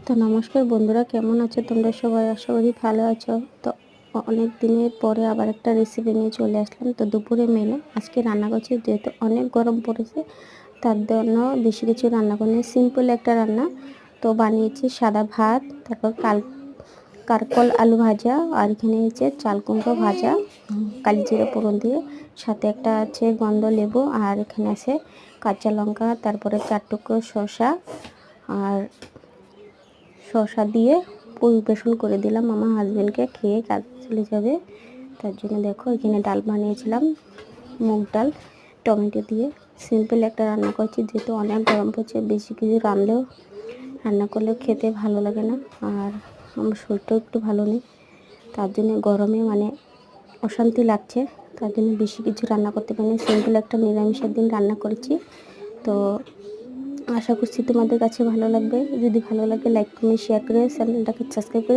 তো নমস্কার বন্ধুরা, কেমন আছো তোমরা সবাই? আশা করি ভালো আছো। তো অনেক দিনের পরে আবার একটা রেসিপি নিয়ে চলে আসলাম। তো দুপুরে মেনু আজকে রান্না করছি, যেহেতু অনেক গরম পড়েছে তার জন্য বেশি কিছু রান্না করিনি, সিম্পল একটা রান্না। তো বানিয়েছি সাদা ভাত, তারপর কারকল আলু ভাজা, আর এখানে হচ্ছে চাল কুমড়ো ভাজা কালি জিরে ফোড়ন দিয়ে, সাথে একটা আছে গন্ধ লেবু, আর এখানে আছে কাঁচা লঙ্কা, তারপরে 4 টুকরো শসা, আর শসা দিয়ে পরিবেশন করে দিলাম আমার হাজব্যান্ডকে, খেয়ে কাজ চলে যাবে। তার জন্য দেখো এখানে ডাল বানিয়েছিলাম, মুগ ডাল টমেটো দিয়ে। সিম্পল একটা রান্না করছি, যেহেতু অনেক গরম পড়ছে, বেশি কিছু রান্না করলে খেতে ভালো লাগে না, আর আমার শরীরটাও একটু ভালো নেই, তার জন্য গরমে অশান্তি লাগছে, তার জন্য বেশি কিছু রান্না করতে পারিনি। সিম্পল একটা নিরামিষের দিন রান্না করেছি। তো আশা করছি তোমাদের কাছে ভালো লাগবে। যদি ভালো লাগে লাইক কমেন্ট শেয়ার করে চ্যানেলটাকে সাবস্ক্রাইব করে